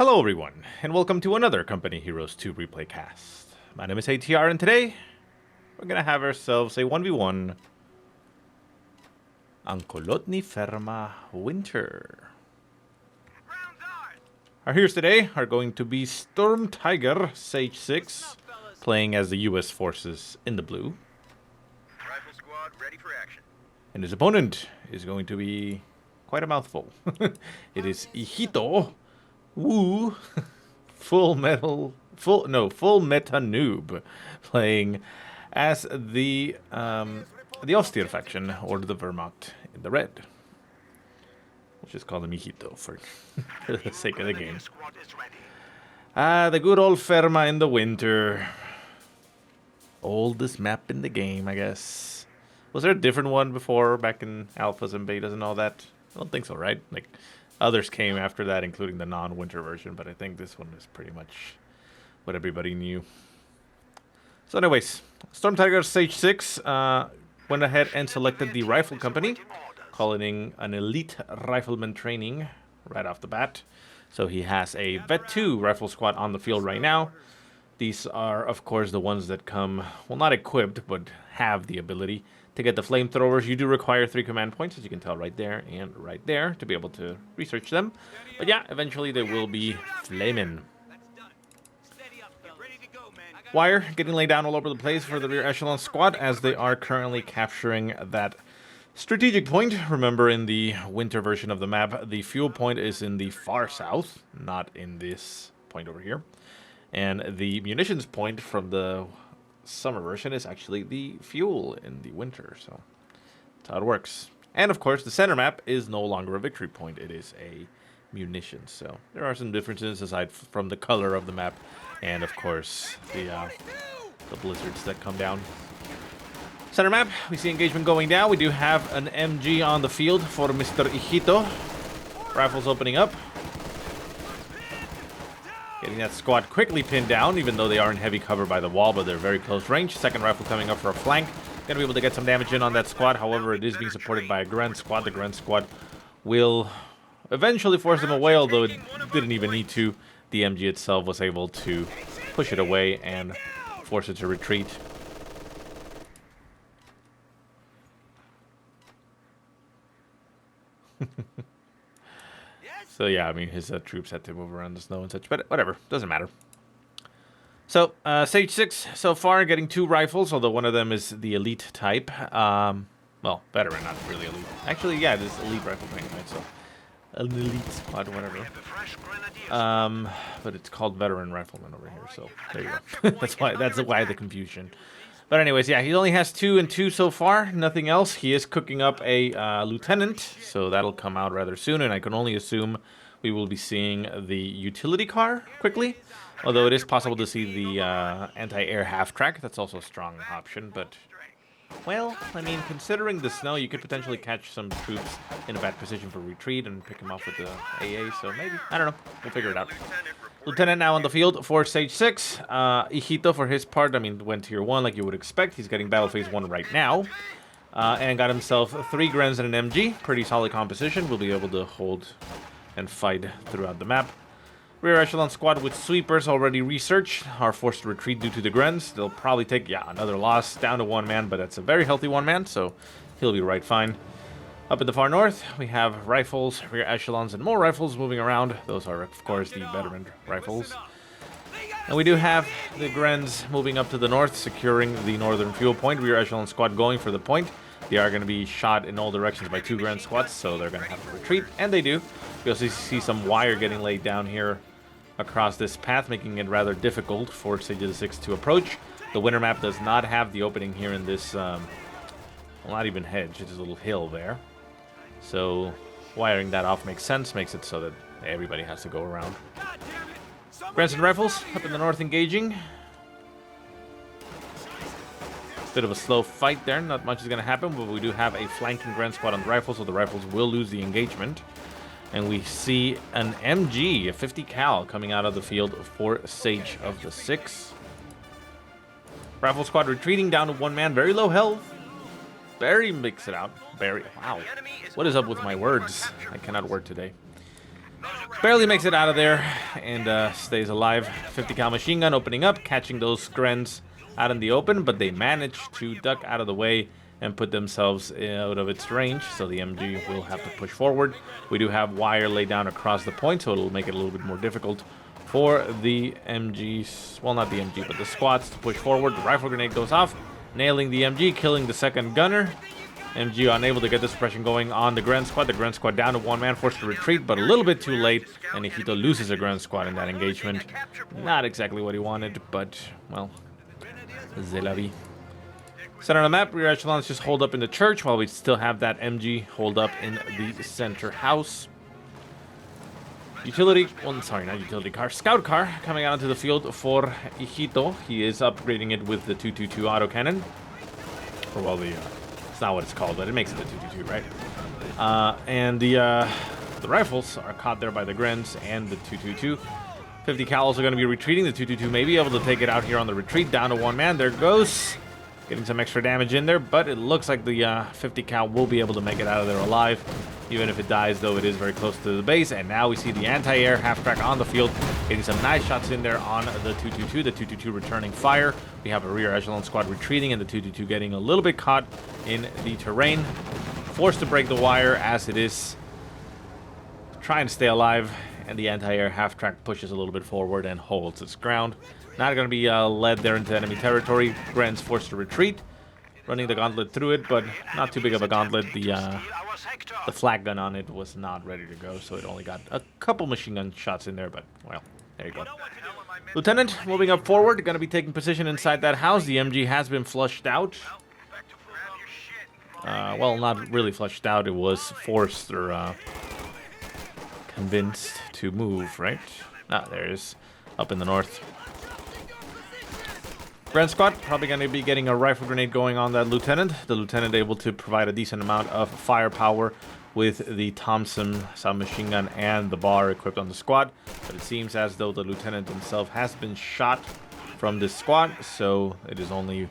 Hello everyone, and welcome to another Company Heroes 2 replay cast. My name is ATR, and today we're gonna have ourselves a 1v1 on Kholodny Ferma Winter. Our heroes today are going to be SturmTigerSage6, playing as the US forces in the blue. Rifle squad ready for action. And his opponent is going to be quite a mouthful. It is ihitto, woo, full meta NOOB, playing as the austere faction, or the Vermont in the red. We'll just call him ihitto for the sake of the game. The good old Ferma in the winter. Oldest map in the game, I guess. Was there a different one before, back in alphas and betas and all that? I don't think so, right? Like, others came after that, including the non-winter version, but I think this one is pretty much what everybody knew. So anyways, SturmTigerSage6 went ahead and selected the rifle company, calling an elite rifleman training right off the bat. So he has a Vet 2 rifle squad on the field right now. These are, of course, the ones that come, well, not equipped, but have the ability to get the flamethrowers. You do require 3 command points, as you can tell right there and right there, to be able to research them. But yeah, eventually they will be flaming. Wire getting laid down all over the place for the rear echelon squad, as they are currently capturing that strategic point. Remember, in the winter version of the map, the fuel point is in the far south, not in this point over here. And the munitions point from the summer version is actually the fuel in the winter, so that's how it works. And of course, the center map is no longer a victory point, it is a munition. So there are some differences aside from the color of the map, and of course the blizzards that come down. Center map, we see engagement going down. We do have an MG on the field for Mr. ihitto. Rifles opening up. Getting that squad quickly pinned down, even though they are in heavy cover by the wall, but they're very close range. Second rifle coming up for a flank. Gonna be able to get some damage in on that squad. However, it is being supported by a Grand Squad. The Grand Squad will eventually force them away, although it didn't even need to. The MG itself was able to push it away and force it to retreat. So yeah, I mean, his troops had to move around the snow and such, but whatever, doesn't matter. So, Sage 6 so far getting 2 rifles, although one of them is the elite type. Well, veteran, not really elite. Actually, yeah, it is elite rifle training, right? So, an elite squad, whatever. But it's called veteran rifleman over here, so there you go. that's why the confusion. But anyways, yeah, he only has 2 and 2 so far, nothing else. He is cooking up a lieutenant, so that'll come out rather soon, and I can only assume we will be seeing the utility car quickly. Although it is possible to see the anti-air half-track. That's also a strong option, but, well, I mean, considering the snow, you could potentially catch some troops in a bad position for retreat and pick them off with the AA, so maybe. I don't know. We'll figure it out. Lieutenant now on the field for Sage 6. ihitto, for his part, I mean, went tier 1 like you would expect. He's getting battle phase 1 right now. And got himself 3 Grens and an MG. Pretty solid composition. We'll be able to hold and fight throughout the map. Rear echelon squad with sweepers already researched are forced to retreat due to the Grens. They'll probably take, yeah, another loss, down to 1 man, but that's a very healthy 1 man, so he'll be right fine. Up in the far north, we have rifles, rear echelons, and more rifles moving around. Those are, of course, the veteran rifles. And we do have the Grens moving up to the north, securing the northern fuel point. Rear echelon squad going for the point. They are going to be shot in all directions by 2 Grand squads, so they're going to have to retreat, and they do. We also see some wire getting laid down here across this path, making it rather difficult for Sage6 to approach. The winter map does not have the opening here in this, well, not even hedge, it's a little hill there. So wiring that off makes sense, makes it so that everybody has to go around. Grants and rifles up in the north engaging. Bit of a slow fight there, not much is going to happen, but we do have a flanking Grand Squad on the rifles, so the rifles will lose the engagement. And we see an MG, a 50 cal, coming out of the field for Sage of the 6. Rifle squad retreating down to 1 man, very low health. Very mix it out. Very, wow. What is up with my words? I cannot word today. Barely makes it out of there and stays alive. 50 cal machine gun opening up, catching those Skrens out in the open, but they manage to duck out of the way and put themselves out of its range, so the MG will have to push forward. We do have wire laid down across the point, so it'll make it a little bit more difficult for the MGs, well, not the MG, but the squads to push forward. The rifle grenade goes off, nailing the MG, killing the second gunner. MG unable to get the suppression going on the Grand Squad. The Grand Squad down to one man, forced to retreat, but a little bit too late, and ihitto loses a Grand Squad in that engagement. Not exactly what he wanted, but, well, c'est la vie. Center of the map, rear echelons just hold up in the church, while we still have that MG hold up in the center house. Utility, well, sorry, not utility car, scout car coming out into the field for ihitto. He is upgrading it with the 222 autocannon. Or, well, it's not what it's called, but it makes it the 222, right? And the rifles are caught there by the Grens and the 222. 50 cals are going to be retreating. The 222 may be able to take it out here on the retreat, down to one man. There goes. Getting some extra damage in there, but it looks like the 50 cal will be able to make it out of there alive. Even if it dies, though, it is very close to the base. And now we see the anti-air half-track on the field, getting some nice shots in there on the 222. The 222 returning fire. We have a rear echelon squad retreating, and the 222 getting a little bit caught in the terrain. Forced to break the wire as it is trying to stay alive. And the anti-air half-track pushes a little bit forward and holds its ground. Not going to be led there into enemy territory. Gren's forced to retreat. Running the gauntlet through it, but not too big of a gauntlet. The flak gun on it was not ready to go, so it only got a couple machine gun shots in there, but, well, there you go. Lieutenant, moving up forward, going to be taking position inside that house. The MG has been flushed out. Well, not really flushed out. It was forced or convinced to move, right? Ah, there it is, up in the north. Grand Squad probably going to be getting a rifle grenade going on that lieutenant. The lieutenant able to provide a decent amount of firepower with the Thompson submachine gun and the bar equipped on the squad. But it seems as though the lieutenant himself has been shot from this squad, so it is only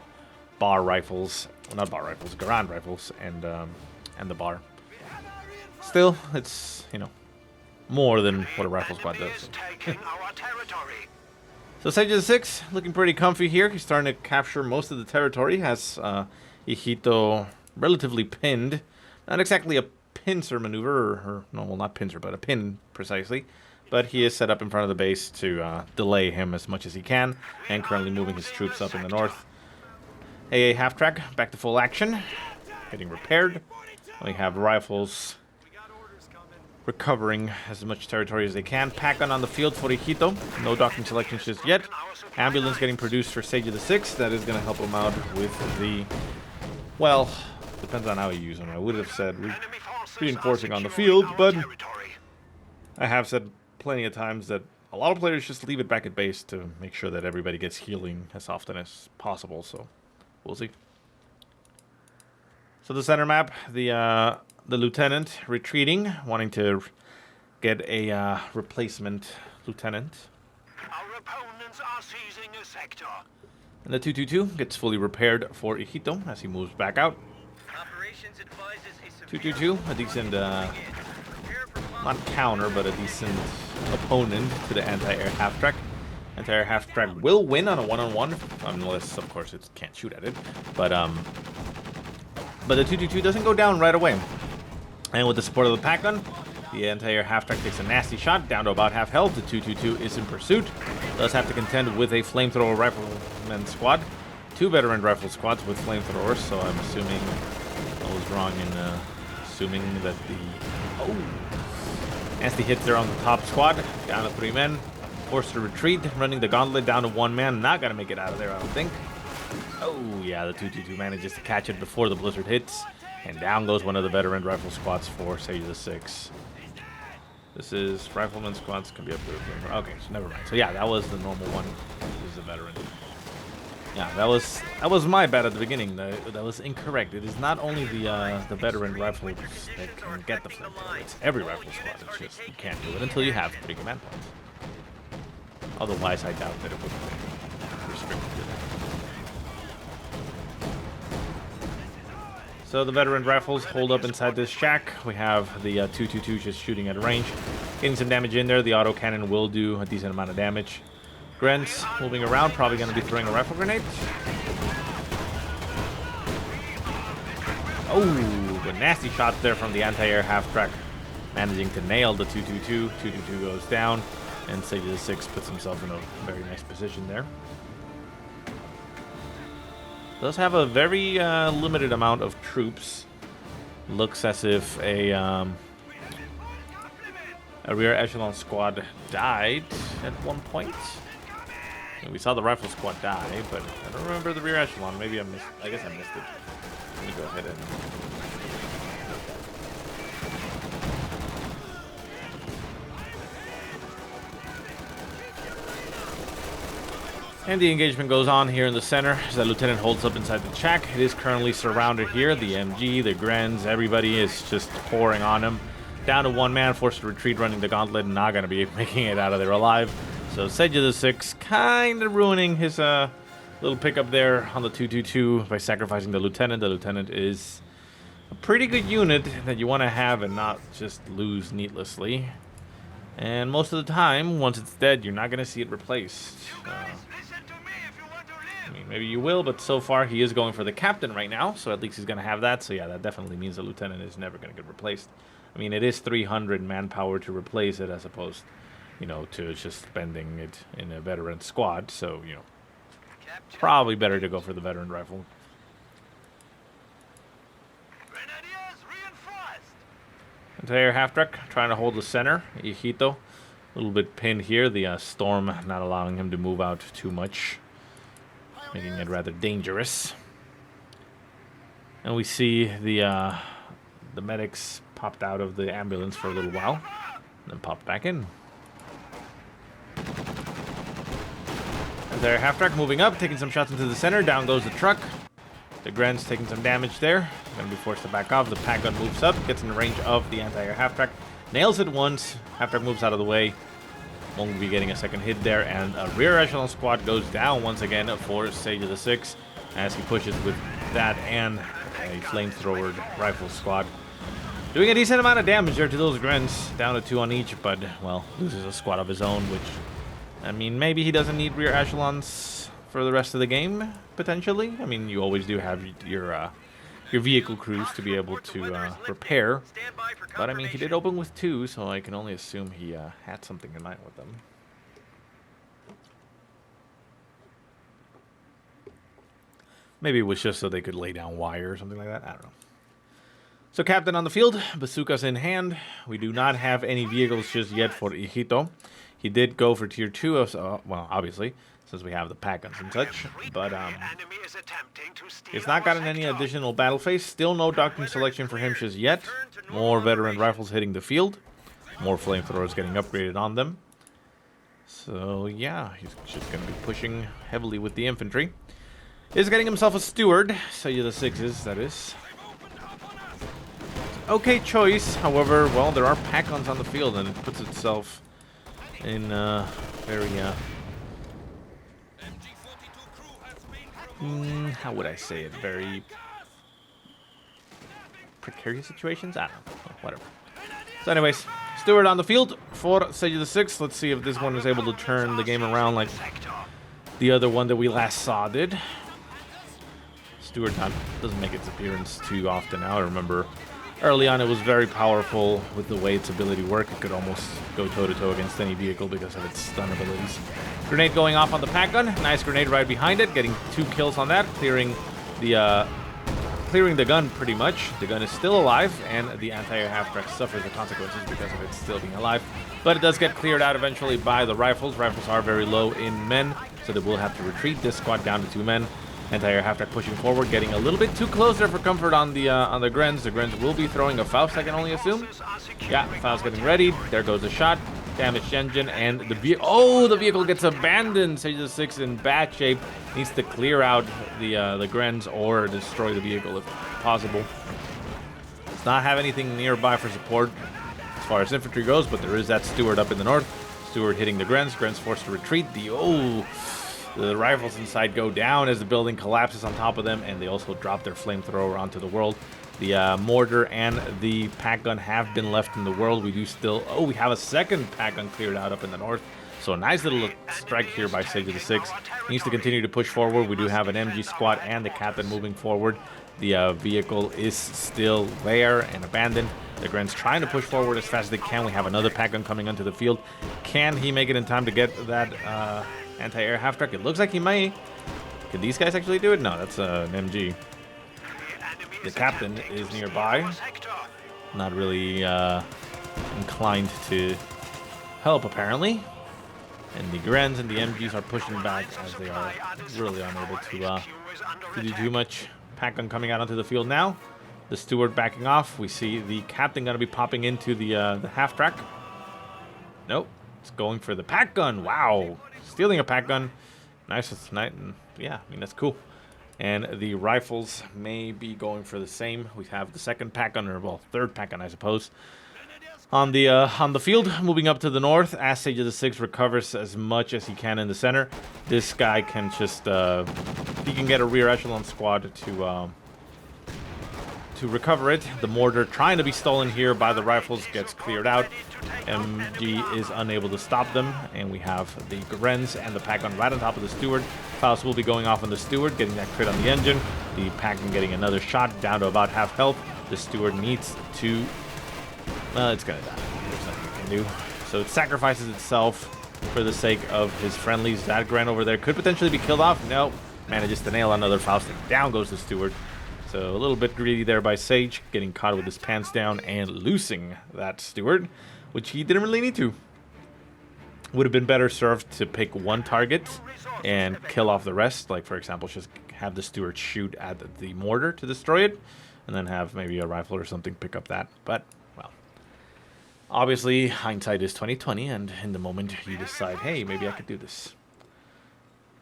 bar rifles, well, not bar rifles, Garand rifles, and the bar. Still, it's, you know, more than what a rifle squad does. So SageSage6 looking pretty comfy here. He's starting to capture most of the territory. Has ihitto relatively pinned. Not exactly a pincer maneuver, or no, well, not pincer, but a pin precisely. But he is set up in front of the base to delay him as much as he can, and currently moving his troops up in the north. AA half-track back to full action, getting repaired. We have rifles recovering as much territory as they can. Pack gun on the field for ihitto. No doctrine selections just yet. Ambulance getting produced for SageSage6. That is going to help him out with the, well, depends on how you use them. I would have said reinforcing on the field, but I have said plenty of times that a lot of players just leave it back at base to make sure that everybody gets healing as often as possible. So we'll see. So the center map, the lieutenant retreating, wanting to get a replacement lieutenant. Our opponents are seizing a sector. And the 222 gets fully repaired for ihitto as he moves back out. Operations advises a 222, a decent, not counter, but a decent opponent to the anti-air half-track. Anti-air half-track will win on a one-on-one, unless, of course, it can't shoot at it. But the 222 doesn't go down right away. And with the support of the pack gun, the anti-air half-track takes a nasty shot, down to about half health. The 222 is in pursuit. Does have to contend with a flamethrower rifleman squad. Two veteran rifle squads with flamethrowers, so I'm assuming I was wrong in assuming that the... Oh! Nasty hits there on the top squad. Down to 3 men. Forced to retreat, running the gauntlet down to 1 man. Not going to make it out of there, I don't think. Oh, yeah, the 222 manages to catch it before the blizzard hits. And down goes one of the veteran rifle squads for SageSage6. This is rifleman squads can be up to. Okay, so never mind. So yeah, that was the normal one. This is a veteran. Yeah, that was my bad at the beginning. That was incorrect. It is not only the veteran rifles that can get the flamethrower. It's every rifle squad. It's just you can't do it until you have 3 command points. Otherwise, I doubt that it would be restricted to that. So the veteran rifles hold up inside this shack. We have the 222 just shooting at range. Getting some damage in there. The autocannon will do a decent amount of damage. Grens moving around, probably going to be throwing a rifle grenade. Oh, a nasty shot there from the anti-air half-track. Managing to nail the 222. 222 goes down, and SageSage6 puts himself in a very nice position there. Does have a very limited amount of troops. Looks as if a rear echelon squad died at one point. And we saw the rifle squad die, but I don't remember the rear echelon. Maybe I missed. I guess I missed it. Let me go ahead and. And the engagement goes on here in the center as the lieutenant holds up inside the shack. It is currently surrounded here. The MG, the Grens, everybody is just pouring on him. Down to one man, forced to retreat, running the gauntlet, and not going to be making it out of there alive. So SageSage6 kind of ruining his little pickup there on the 222 by sacrificing the lieutenant. The lieutenant is a pretty good unit that you want to have and not just lose needlessly. And most of the time, once it's dead, you're not going to see it replaced. I mean, maybe you will, but so far he is going for the captain right now, so at least he's going to have that. So yeah, that definitely means the lieutenant is never going to get replaced. I mean, it is 300 manpower to replace it as opposed, you know, to just spending it in a veteran squad. So, you know, probably better to go for the veteran rifle. Entire half-track trying to hold the center. Ihitto, a little bit pinned here. The storm not allowing him to move out too much, making it rather dangerous. And we see the medics popped out of the ambulance for a little while, and then popped back in. And there, half-track moving up, taking some shots into the center. Down goes the truck. The Grens taking some damage there. Going to be forced to back off. The pack gun moves up, gets in the range of the anti-air half-track. Nails it once. Half-track moves out of the way. Won't be getting a second hit there, and a rear echelon squad goes down once again for SageSage6 as he pushes with that and a flamethrower rifle squad. Doing a decent amount of damage there to those Grens, down to 2 on each, but, well, loses a squad of his own, which, I mean, maybe he doesn't need rear echelons for the rest of the game, potentially. I mean, you always do have your vehicle crews to be able to repair. But, I mean, he did open with 2, so I can only assume he had something in mind with them. Maybe it was just so they could lay down wire or something like that. I don't know. So, captain on the field, bazookas in hand. We do not have any vehicles just yet for ihitto. He did go for tier 2, well, obviously, since we have the pack guns and such. But he's not gotten any additional battle phase. Still no Doctrine selection for him just yet. More veteran rifles hitting the field. More flamethrowers getting upgraded on them. So, yeah, he's just going to be pushing heavily with the infantry. He's getting himself a steward. SageSage6, that is. Okay choice, however, well, there are pack guns on the field, and it puts itself in very, how would I say it, very precarious situations? I don't know, whatever. So anyways, Steward on the field for SageSage6. Let's see if this one is able to turn the game around like the other one that we last saw did. Steward doesn't make its appearance too often now. I remember early on it was very powerful with the way its ability worked. It could almost go toe-to-toe against any vehicle because of its stun abilities. Grenade going off on the pack gun. Nice grenade right behind it. Getting 2 kills on that. Clearing the gun pretty much. The gun is still alive, and the anti-air half-track suffers the consequences because of it still being alive. But it does get cleared out eventually by the rifles. Rifles are very low in men, so they will have to retreat this squad down to 2 men. Anti-air half-track pushing forward, getting a little bit too close there for comfort on the Grens. The Grens will be throwing a Faust, I can only assume. Yeah, Faust getting ready. There goes a shot. Damaged engine, and the vehicle gets abandoned. SageSage6 in bad shape. Needs to clear out the Grens or destroy the vehicle if possible. Does not have anything nearby for support as far as infantry goes, but there is that Steward up in the north. Steward hitting the Grens. Grens forced to retreat. The rifles inside go down as the building collapses on top of them, and they also drop their flamethrower onto the world. The mortar and the pack gun have been left in the world. We do still... Oh, we have a second pack gun cleared out up in the north. So a nice little strike here by SageSage6. Needs to continue to push forward. We do have an MG squad and the captain moving forward. The vehicle is still there and abandoned. The Gren's trying to push forward as fast as they can. We have another pack gun coming onto the field. Can he make it in time to get that anti-air half-track? It looks like he may. Could these guys actually do it? No, that's an MG. The captain is nearby. Not really inclined to help, apparently. And the Grens and the MGs are pushing back as they are really unable to do too much. Pack gun coming out onto the field now. The steward backing off. We see the captain going to be popping into the half track. Nope. It's going for the pack gun. Wow. Stealing a pack gun. Nice tonight. And yeah, I mean, that's cool. And the rifles may be going for the same. We have the second pack gun, or well, third pack gun, I suppose, on the field. Moving up to the north as SageSage6 recovers as much as he can in the center. This guy can just he can get a rear echelon squad to recover it. The mortar trying to be stolen here by the rifles gets cleared out. MG is unable to stop them, and we have the Grens and the pack gun right on top of the steward. Faust will be going off on the steward, getting that crit on the engine. The pack gun getting another shot, down to about half health. The steward needs to... it's gonna die. There's nothing it can do. So it sacrifices itself for the sake of his friendlies. That Gren over there could potentially be killed off. No, manages to nail another Faust. Down goes the steward. So a little bit greedy there by Sage, getting caught with his pants down and losing that steward, which he didn't really need to. Would have been better served to pick one target and kill off the rest. Like, for example, just have the steward shoot at the mortar to destroy it, and then have maybe a rifle or something pick up that. But, well, obviously hindsight is 20/20, and in the moment you decide, hey, maybe I could do this.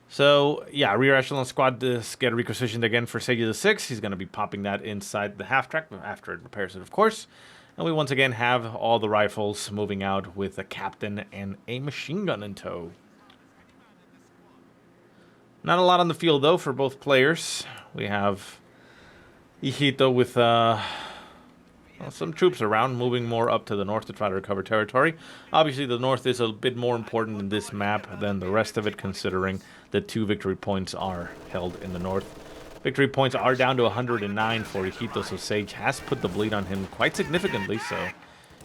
So, yeah, rear echelon squad does get requisitioned again for SageSage6. He's going to be popping that inside the half-track after it repairs it, of course. And we once again have all the rifles moving out with a captain and a machine gun in tow. Not a lot on the field, though, for both players. We have ihitto with some troops around, moving more up to the north to try to recover territory. Obviously, the north is a bit more important in this map than the rest of it, considering the 2 victory points are held in the north. Victory points are down to 109 for ihitto, so Sage has put the bleed on him quite significantly, so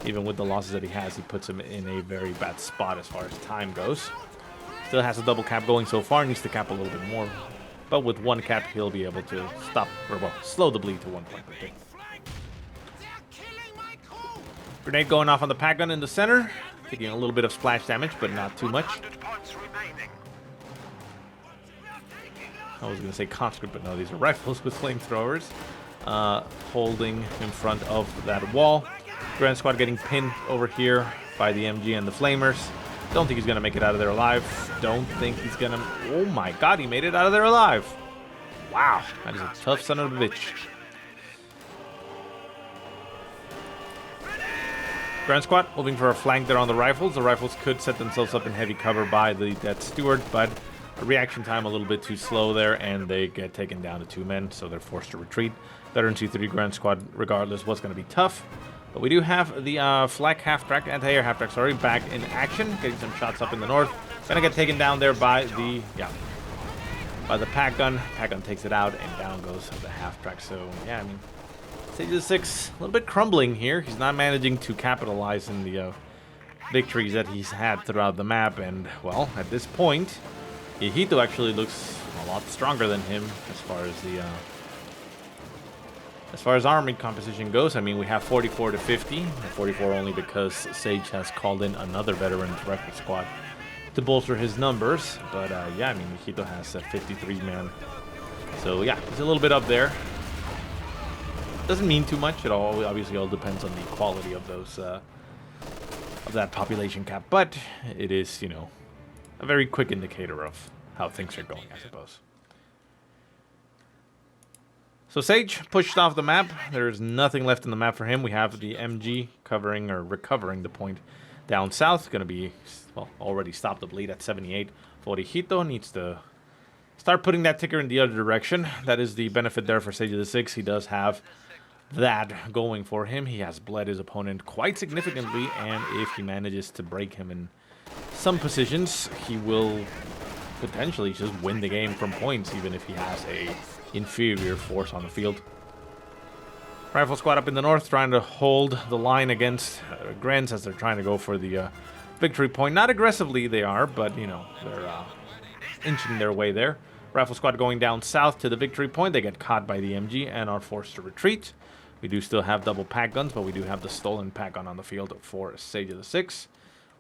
even with the losses that he has, he puts him in a very bad spot as far as time goes. Still has a double cap going so far, needs to cap a little bit more, but with one cap, he'll be able to stop, or well, slow the bleed to 1 point per thing. Grenade going off on the pack gun in the center, taking a little bit of splash damage, but not too much. I was going to say conscript, but no, these are rifles with flamethrowers. Holding in front of that wall. Grand Squad getting pinned over here by the MG and the Flamers. Don't think he's going to make it out of there alive. Don't think he's going to... Oh my god, he made it out of there alive. Wow, that is a tough son of a bitch. Grand Squad moving for a flank there on the rifles. The rifles could set themselves up in heavy cover by that steward, but reaction time a little bit too slow there, and they get taken down to 2 men, so they're forced to retreat. Veteran 2-3 Grand Squad, regardless, was going to be tough. But we do have the flak half-track, anti-air half-track, sorry, back in action, getting some shots up in the north. Gonna get taken down there by the, by the pack gun. Pack gun takes it out, and down goes the half-track. So, yeah, I mean, SageSage6 a little bit crumbling here. He's not managing to capitalize in the victories that he's had throughout the map, and, well, at this point, ihitto actually looks a lot stronger than him as far as the army composition goes. I mean, we have 44 to 50, 44 only because Sage has called in another veteran rifle squad to bolster his numbers. But yeah, I mean, ihitto has a 53 man, so yeah, he's a little bit up there. Doesn't mean too much at all. Obviously, all depends on the quality of those of that population cap, but it is, you know, a very quick indicator of how things are going, I suppose. So Sage pushed off the map. There's nothing left in the map for him. We have the MG covering or recovering the point down south. Going to be, well, already stopped the bleed at 78. For ihitto, needs to start putting that ticker in the other direction. That is the benefit there for Sage6. He does have that going for him. He has bled his opponent quite significantly, and if he manages to break him in some positions, he will potentially just win the game from points, even if he has a inferior force on the field. Rifle squad up in the north trying to hold the line against Grens as they're trying to go for the victory point. Not aggressively they are, but you know, they're inching their way there. Rifle squad going down south to the victory point. They get caught by the MG and are forced to retreat. We do still have double pack guns, but we do have the stolen pack gun on the field for Sage6.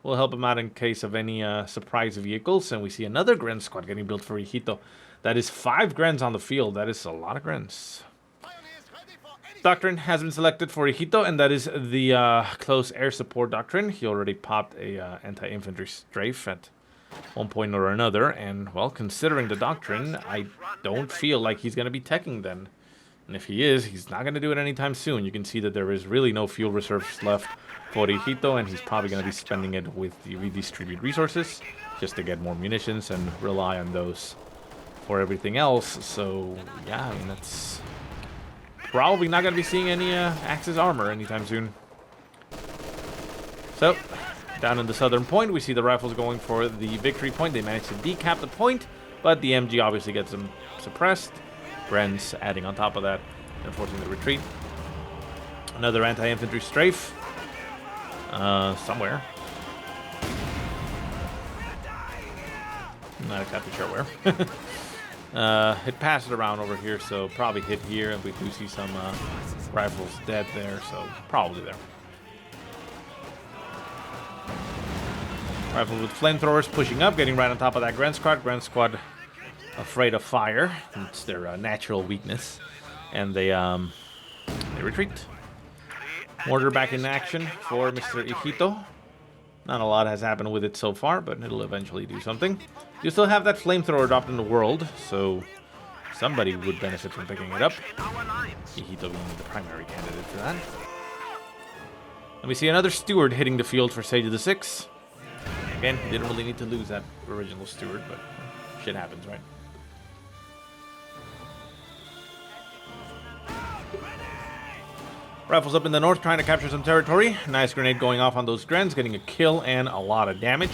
We'll help him out in case of any surprise vehicles. And we see another Gren squad getting built for ihitto. That is 5 Grens on the field. That is a lot of Grens. Doctrine has been selected for ihitto, and that is the close air support doctrine. He already popped a anti-infantry strafe at one point or another. And, well, considering the doctrine, I don't feel like he's going to be teching then. And if he is, he's not going to do it anytime soon. You can see that there is really no fuel reserves left for ihitto, and he's probably going to be spending it with the redistribute resources just to get more munitions and rely on those for everything else. So, yeah, I mean, that's probably not going to be seeing any Axis armor anytime soon. So, down in the southern point, we see the rifles going for the victory point. They managed to decap the point, but the MG obviously gets them suppressed. Grens adding on top of that and forcing the retreat. Another anti-infantry strafe. Somewhere. Not exactly sure where. It passed around over here, so probably hit here, and we do see some rifles dead there, so probably there. Rifle with flamethrowers pushing up, getting right on top of that Gren squad. Gren squad afraid of fire. It's their natural weakness, and they retreat. Mortar back in action for Mr. ihitto. Not a lot has happened with it so far, but it'll eventually do something. You still have that flamethrower dropped in the world, so somebody would benefit from picking it up. ihitto being the primary candidate for that. And we see another steward hitting the field for Sage6. Again, didn't really need to lose that original steward, but shit happens, right? Rifles up in the north trying to capture some territory. Nice grenade going off on those Grens, getting a kill and a lot of damage.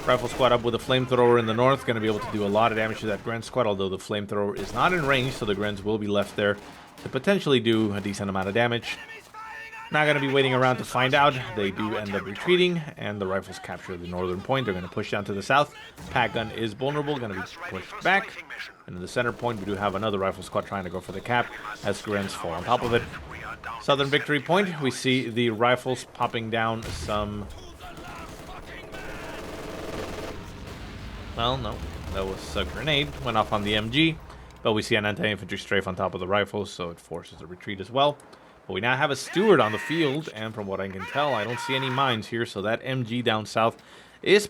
Rifle squad up with a flamethrower in the north, going to be able to do a lot of damage to that Gren squad, although the flamethrower is not in range, so the Grens will be left there to potentially do a decent amount of damage. Not going to be waiting around to find out. They do end up retreating, and the rifles capture the northern point. They're going to push down to the south. Pack gun is vulnerable, going to be pushed back. And in the center point, we do have another rifle squad trying to go for the cap as Grens fall on top of it. Southern victory point, we see the rifles popping down some... Well, no, that was a grenade. Went off on the MG, but we see an anti-infantry strafe on top of the rifles, so it forces a retreat as well. But we now have a steward on the field, and from what I can tell, I don't see any mines here, so that MG down south is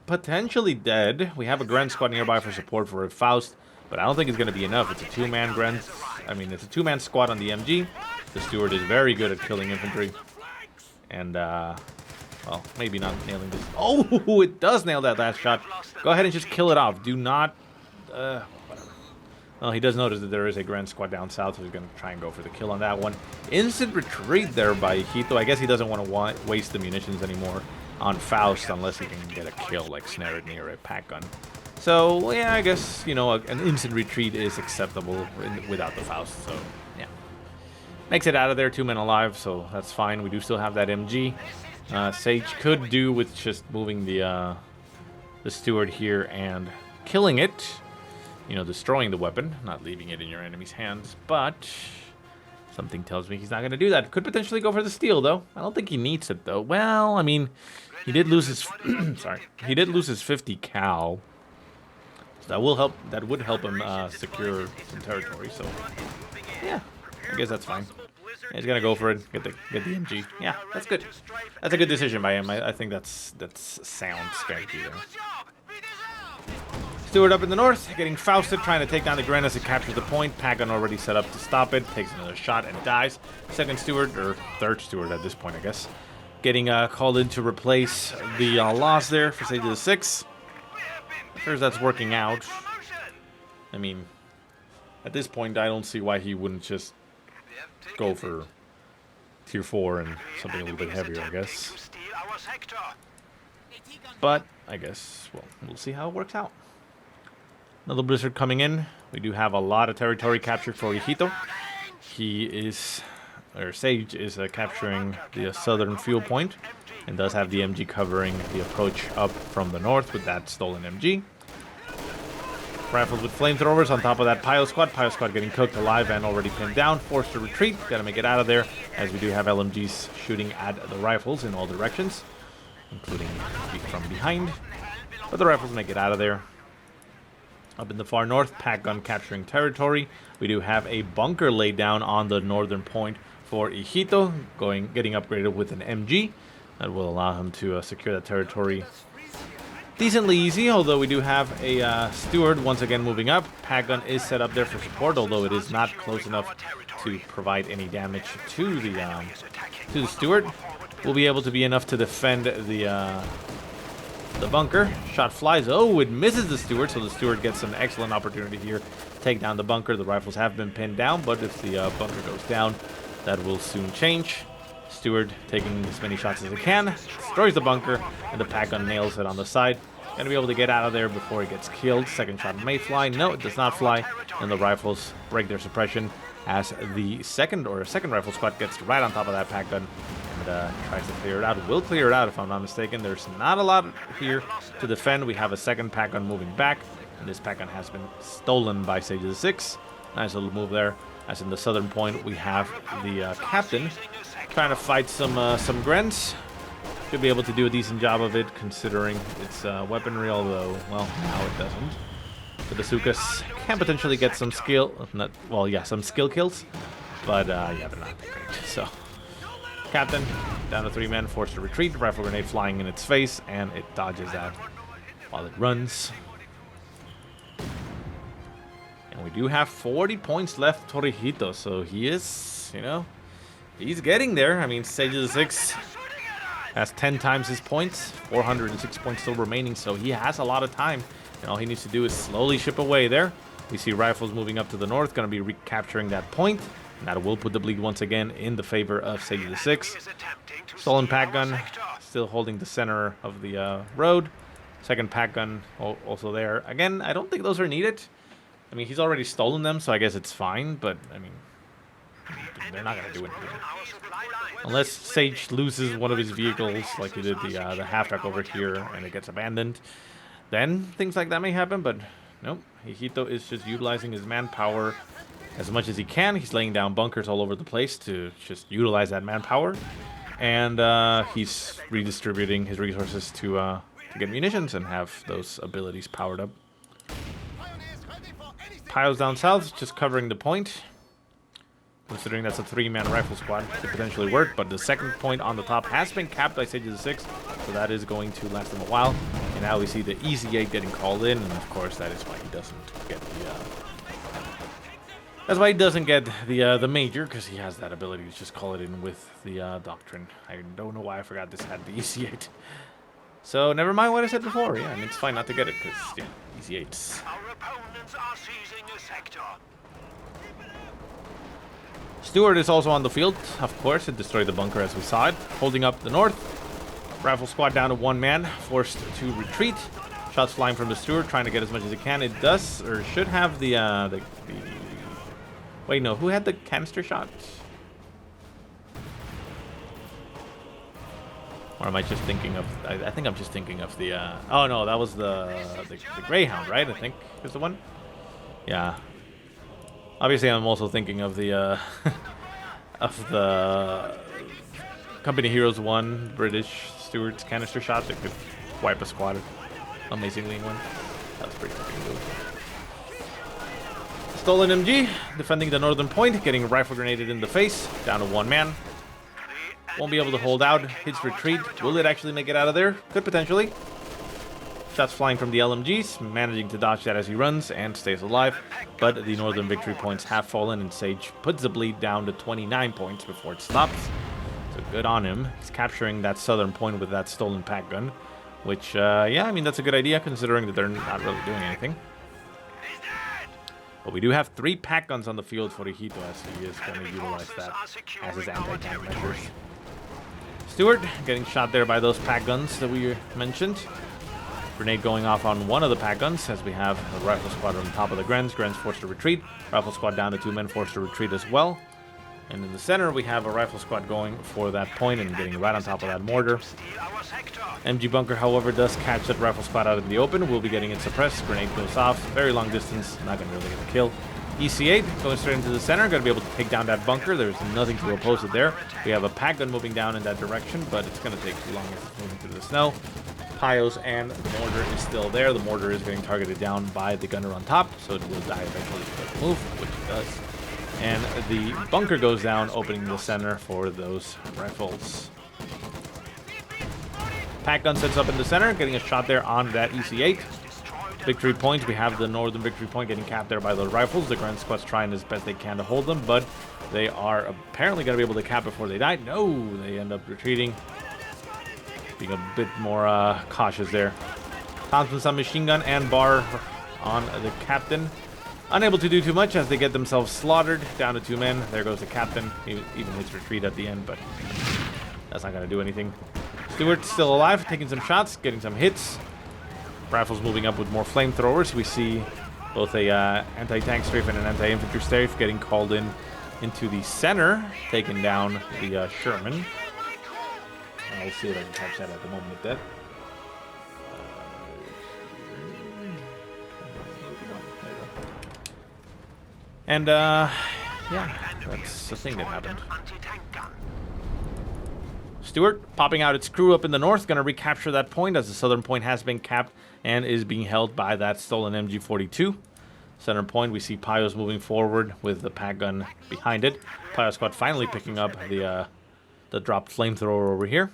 potentially dead. We have a Gren squad nearby for support for a Faust, but I don't think it's going to be enough. It's a two-man Gren... I mean, it's a two-man squad on the MG. The steward is very good at killing infantry. And, well, maybe not nailing this. Oh, it does nail that last shot. Go ahead and just kill it off. Do not... whatever. Well, he does notice that there is a Gren squad down south, so he's going to try and go for the kill on that one. Instant retreat there by ihitto. I guess he doesn't want to waste the munitions anymore on Faust unless he can get a kill, like snare it near a pack gun. So, yeah, I guess, you know, an instant retreat is acceptable without the Faust, so, yeah. Makes it out of there, 2 men alive, so that's fine. We do still have that MG. Sage could do with just moving the steward here and killing it. You know, destroying the weapon, not leaving it in your enemy's hands, but something tells me he's not going to do that. Could potentially go for the steal, though. I don't think he needs it, though. Well, I mean, he did lose his... sorry. He did lose his 50 cal. So that will help. That would help him secure some territory, so... Yeah, I guess that's fine. Yeah, he's going to go for it, get the MG. Yeah, that's good. That's a good decision by him. I think that's sound strategy there. Steward up in the north, getting Fausted, trying to take down the Gren as it captures the point. Pagan already set up to stop it, takes another shot and dies. Second steward, or third steward at this point, I guess, getting called in to replace the loss there for Sage6. Sure, that's working out. I mean, at this point, I don't see why he wouldn't just go for tier 4 and something a little bit heavier, I guess. But I guess, well, we'll see how it works out. Another blizzard coming in. We do have a lot of territory captured for ihitto. He is, or Sage is capturing the southern fuel point and does have the MG covering the approach up from the north with that stolen MG. Rifles with flamethrowers on top of that Pio Squad. Pio Squad getting cooked alive and already pinned down. Forced to retreat. Gotta make it out of there, as we do have LMGs shooting at the rifles in all directions, including from behind. But the rifles make it out of there. Up in the far north, pack gun capturing territory. We do have a bunker laid down on the northern point for ihitto, getting upgraded with an MG. That will allow him to secure that territory decently easy, although we do have a steward once again moving up. Pack gun is set up there for support, although it is not close enough to provide any damage to the steward. Will be able to be enough to defend the bunker. Shot flies. Oh, it misses the steward, so the steward gets an excellent opportunity here to take down the bunker. The rifles have been pinned down, but if the bunker goes down, that will soon change. Steward taking as many shots as it can, destroys the bunker, and the pack gun nails it on the side. Gonna be able to get out of there before it gets killed. Second shot may fly. No, it does not fly. And the rifles break their suppression as the second rifle squad gets right on top of that pack gun and tries to clear it out. Will clear it out if I'm not mistaken. There's not a lot here to defend. We have a second pack gun moving back, and this pack gun has been stolen by SageSage6. Nice little move there. As in the southern point, we have the captain trying to fight some Grens. Should be able to do a decent job of it, considering its weaponry, although, well, now it doesn't. The bazookas can potentially get some skill, some skill kills, but yeah, they're not that great. So, captain, down to 3 men, forced to retreat, rifle grenade flying in its face, and it dodges that while it runs. And we do have 40 points left for ihitto, so he is, he's getting there. I mean, SageSage6 has 10 times his points, 406 points still remaining, so he has a lot of time. And all he needs to do is slowly chip away there. We see rifles moving up to the north, going to be recapturing that point. And that will put the bleed once again in the favor of SageSage6. Stolen pack gun, still holding the center of the road. Second pack gun also there. Again, I don't think those are needed. I mean, he's already stolen them, so I guess it's fine, but, I mean, they're not going to do anything. Unless Sage loses one of his vehicles, like he did the half-track over here, and it gets abandoned, then things like that may happen, but nope. ihitto is just utilizing his manpower as much as he can. He's laying down bunkers all over the place to just utilize that manpower, and he's redistributing his resources to get munitions and have those abilities powered up. Piles down south, just covering the point. Considering that's a 3-man rifle squad, could potentially work, but the second point on the top has been capped by SageSage6, so that is going to last him a while. And now we see the Easy 8 getting called in, and of course that is why he doesn't get the major, because he has that ability to just call it in with the Doctrine. I don't know why I forgot this had the Easy 8. So never mind what I said before. Yeah, and it's fine not to get it, because yeah, Easy 8s. Our opponents are seizing a sector. Steward is also on the field, of course. It destroyed the bunker as we saw it. Holding up the north. Rifle squad down to 1 man, forced to retreat. Shots flying from the steward, trying to get as much as it can. It does, or should have the wait, no, who had the canister shot? Or am I just thinking of, I think I'm just thinking of the, oh no, that was the Greyhound, right? I think is the one. Yeah. Obviously, I'm also thinking of the Company Heroes 1 British Stewards canister shot that could wipe a squad amazingly in one. That was pretty fucking good. Stolen MG, defending the northern point, getting rifle grenaded in the face, down to 1 man. Won't be able to hold out. Hits retreat. Will it actually make it out of there? Could potentially. Shots flying from the LMGs, managing to dodge that as he runs and stays alive. But the northern victory points have fallen, and Sage puts the bleed down to 29 points before it stops. So good on him. He's capturing that southern point with that stolen pack gun. Which, yeah, I mean, that's a good idea, considering that they're not really doing anything. But we do have 3 pack guns on the field for ihitto, as he is going to utilize that as his anti-tank measures. Stewart getting shot there by those pack guns that we mentioned. Grenade going off on one of the pack guns as we have a rifle squad on top of the Grens. Grens forced to retreat. Rifle squad down to 2 men, forced to retreat as well. And in the center, we have a rifle squad going for that point and getting right on top of that mortar. MG bunker, however, does catch that rifle squad out in the open. We'll be getting it suppressed. Grenade goes off. Very long distance. Not going to really get a kill. EC8 going straight into the center. Going to be able to take down that bunker. There's nothing to oppose it there. We have a pack gun moving down in that direction, but it's going to take too long as it's moving through the snow. Pyos and the mortar is still there. The mortar is getting targeted down by the gunner on top, so it will die eventually if it doesn't move, which it does. And the bunker goes down, opening the center for those rifles. Pack gun sets up in the center, getting a shot there on that EC8. Victory point, we have the northern victory point getting capped there by the rifles. The Grand Squad's trying as best they can to hold them, but they are apparently going to be able to cap before they die. No, they end up retreating. Being a bit more cautious there. Thompson submachine gun and bar on the captain. Unable to do too much as they get themselves slaughtered. Down to 2 men. There goes the captain. He even hits retreat at the end, but that's not going to do anything. Stewart's still alive, taking some shots, getting some hits. Rifles moving up with more flamethrowers. We see both a anti-tank strafe and an anti-infantry strafe getting called in into the center, taking down the Sherman. I'll see if I can catch that at the moment with that. And, yeah, that's the thing that happened. Stewart popping out its crew up in the north, going to recapture that point as the southern point has been capped and is being held by that stolen MG42. Center point, we see Pyos moving forward with the pack gun behind it. Pyos squad finally picking up the dropped flamethrower over here,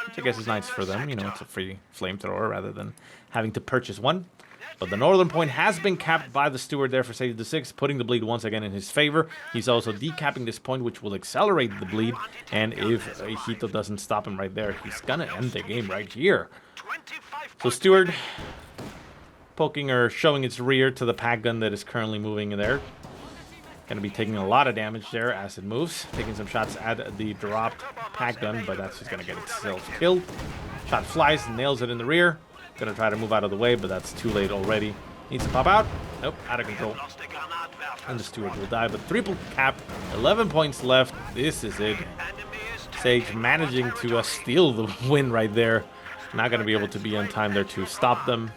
which I guess is nice for them. You know, it's a free flamethrower rather than having to purchase one. But the northern point has been capped by the Steward there for SageSage6, putting the bleed once again in his favor. He's also decapping this point, which will accelerate the bleed. And if ihitto doesn't stop him right there, he's going to end the game right here. So Steward poking or showing its rear to the pack gun that is currently moving in there. Going to be taking a lot of damage there as it moves. Taking some shots at the dropped pack gun, but that's just going to get itself killed. Shot flies, nails it in the rear. Going to try to move out of the way, but that's too late already. Needs to pop out. Nope, out of control. And the Steward will die, but triple cap. 11 points left. This is it. Sage managing to steal the win right there. Not going to be able to be on time there to stop them.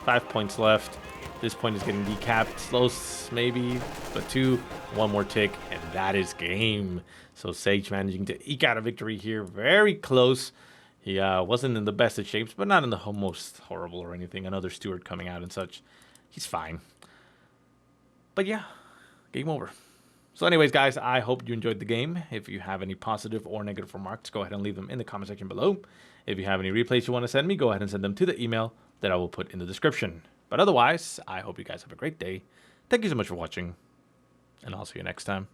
5 points left. This point is getting decapped. Slows maybe, but 2. One more tick, and that is game. So Sage managing to eke out a victory here. Very close. He wasn't in the best of shapes, but not in the most horrible or anything. Another Steward coming out and such. He's fine. But yeah, game over. So anyways, guys, I hope you enjoyed the game. If you have any positive or negative remarks, go ahead and leave them in the comment section below. If you have any replays you want to send me, go ahead and send them to the email that I will put in the description. But otherwise, I hope you guys have a great day. Thank you so much for watching, and I'll see you next time.